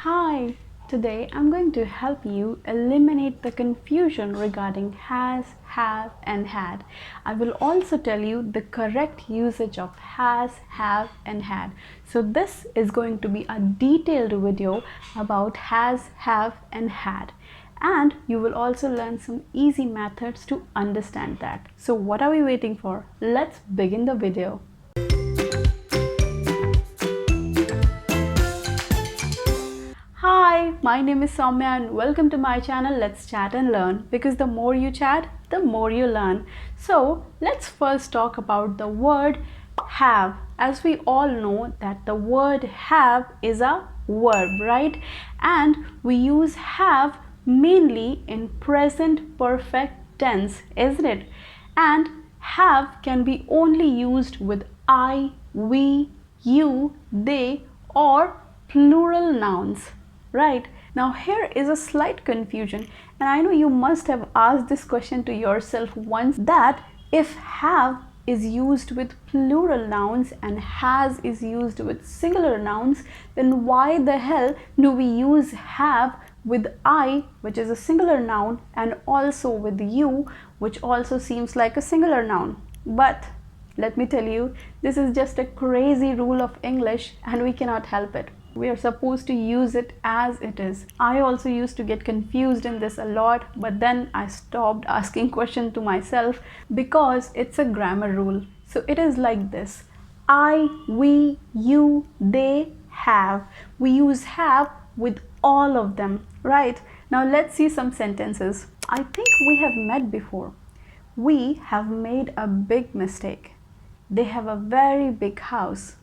Hi, today I'm going to help you eliminate the confusion regarding has, have, and had. I will also tell you the correct usage of has, have, and had. So this is going to be a detailed video about has, have, and had. And you will also learn some easy methods to understand that. So what are we waiting for? Let's begin the video. Hi, my name is Soumya and welcome to my channel Let's Chat and Learn, because the more you chat, the more you learn. So let's first talk about the word have. As we all know that the word have is a verb, right? And we use have mainly in present perfect tense, isn't it? And have can be only used with I, we, you, they, or plural nouns. Right, now here is a slight confusion, and I know you must have asked this question to yourself once, that if have is used with plural nouns and has is used with singular nouns, then why the hell do we use have with I, which is a singular noun, and also with you, which also seems like a singular noun? But let me tell you, this is just a crazy rule of English and we cannot help it. We are supposed to use it as it is. I also used to get confused in this a lot, but then I stopped asking questions to myself because it's a grammar rule. So it is like this: I, we, you, they, have. We use have with all of them, right? Now let's see some sentences. I think we have met before. We have made a big mistake. They have a very big house.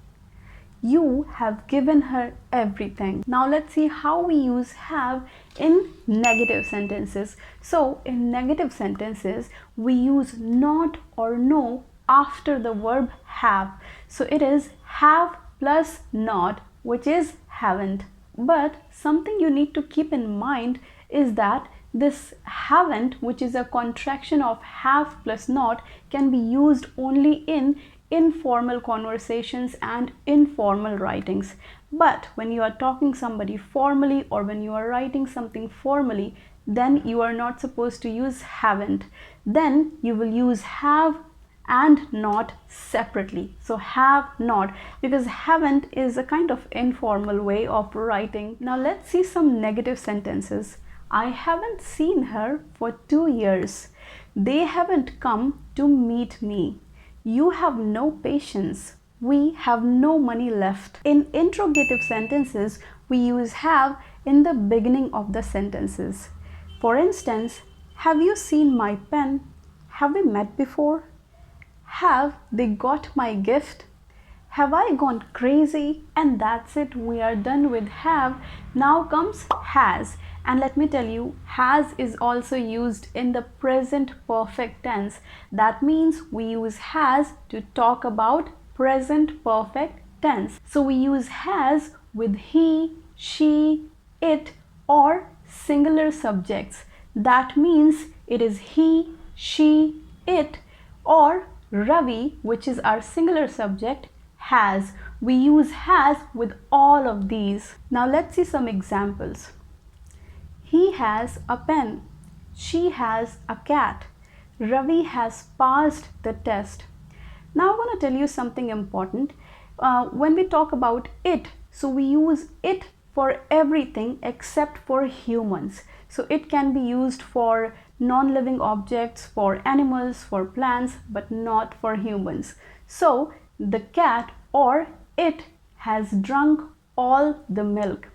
You have given her everything. Now let's see how we use have in negative sentences. So in negative sentences, we use not or no after the verb have. So it is have plus not, which is haven't. But something you need to keep in mind is that this haven't, which is a contraction of have plus not, can be used only in informal conversations and informal writings. But when you are talking somebody formally, or when you are writing something formally, then you are not supposed to use haven't. Then you will use have and not separately. So have not, because haven't is a kind of informal way of writing. Now let's see some negative sentences. I haven't seen her for 2 years. They haven't come to meet me. You have no patience. We have no money left. In interrogative sentences, we use have in the beginning of the sentences. For instance, have you seen my pen? Have we met before? Have they got my gift? Have I gone crazy? And that's it, we are done with have. Now comes has. And let me tell you, has is also used in the present perfect tense. That means we use has to talk about present perfect tense. So we use has with he, she, it, or singular subjects. That means it is he, she, it, or Ravi, which is our singular subject, has. We use has with all of these. Now let's see some examples. He has a pen. She has a cat. Ravi has passed the test. Now I want to tell you something important. When we talk about it, so we use it for everything except for humans. So it can be used for non-living objects, for animals, for plants, but not for humans. So the cat or it has drunk all the milk.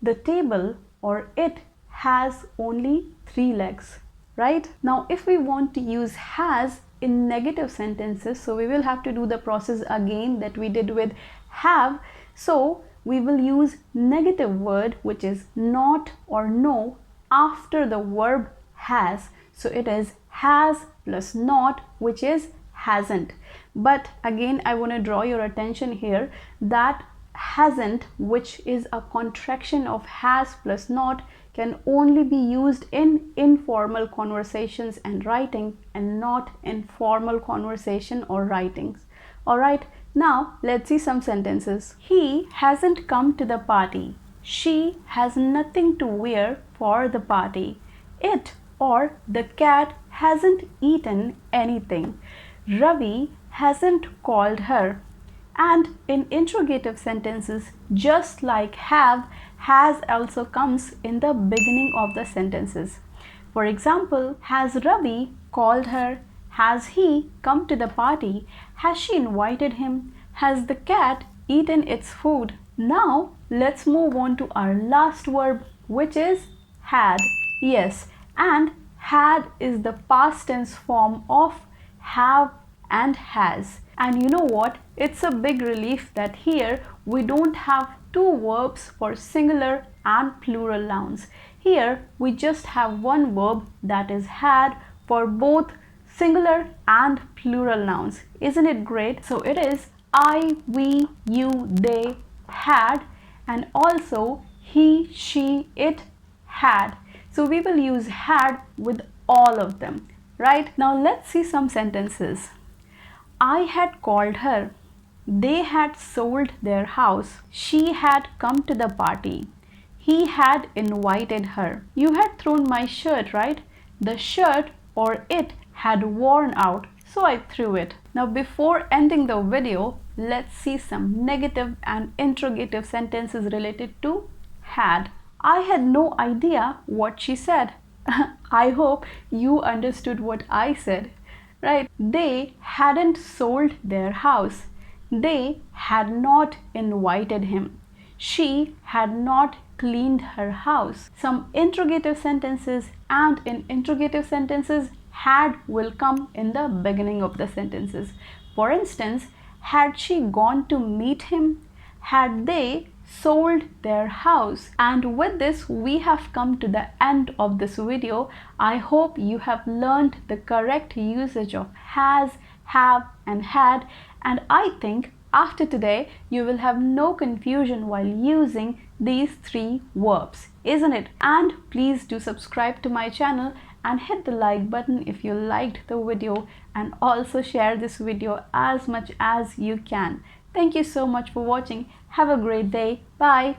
The table or it has only 3 legs, right? Now if we want to use has in negative sentences, so we will have to do the process again that we did with have. So we will use negative word, which is not or no, after the verb has. So it is has plus not, which is hasn't. But again, I want to draw your attention here that hasn't, which is a contraction of has plus not, can only be used in informal conversations and writing, and not in formal conversation or writings. Alright, now let's see some sentences. He hasn't come to the party. She has nothing to wear for the party. It or the cat hasn't eaten anything. Ravi hasn't called her. And in interrogative sentences, just like have, has also comes in the beginning of the sentences. For example, has Ravi called her? Has he come to the party? Has she invited him? Has the cat eaten its food? Now let's move on to our last verb, which is had. Yes, and had is the past tense form of have and has. And you know what? It's a big relief that here we don't have two verbs for singular and plural nouns. Here we just have one verb, that is had, for both singular and plural nouns. Isn't it great? So it is I, we, you, they had, and also he, she, it had. So we will use had with all of them, right? Now let's see some sentences. I had called her. They had sold their house. She had come to the party. He had invited her. You had thrown my shirt, right? The shirt or it had worn out, so I threw it. Now before ending the video, let's see some negative and interrogative sentences related to had. I had no idea what she said. I hope you understood what I said. Right? They hadn't sold their house. They had not invited him. She had not cleaned her house. Some interrogative sentences, and in interrogative sentences, had will come in the beginning of the sentences. For instance, had she gone to meet him? Had they sold their house? And with this, we have come to the end of this video. I hope you have learned the correct usage of has, have, and had, and I think after today you will have no confusion while using these three verbs, isn't it? And please do subscribe to my channel and hit the like button if you liked the video, and also share this video as much as you can. Thank you so much for watching. Have a great day. Bye.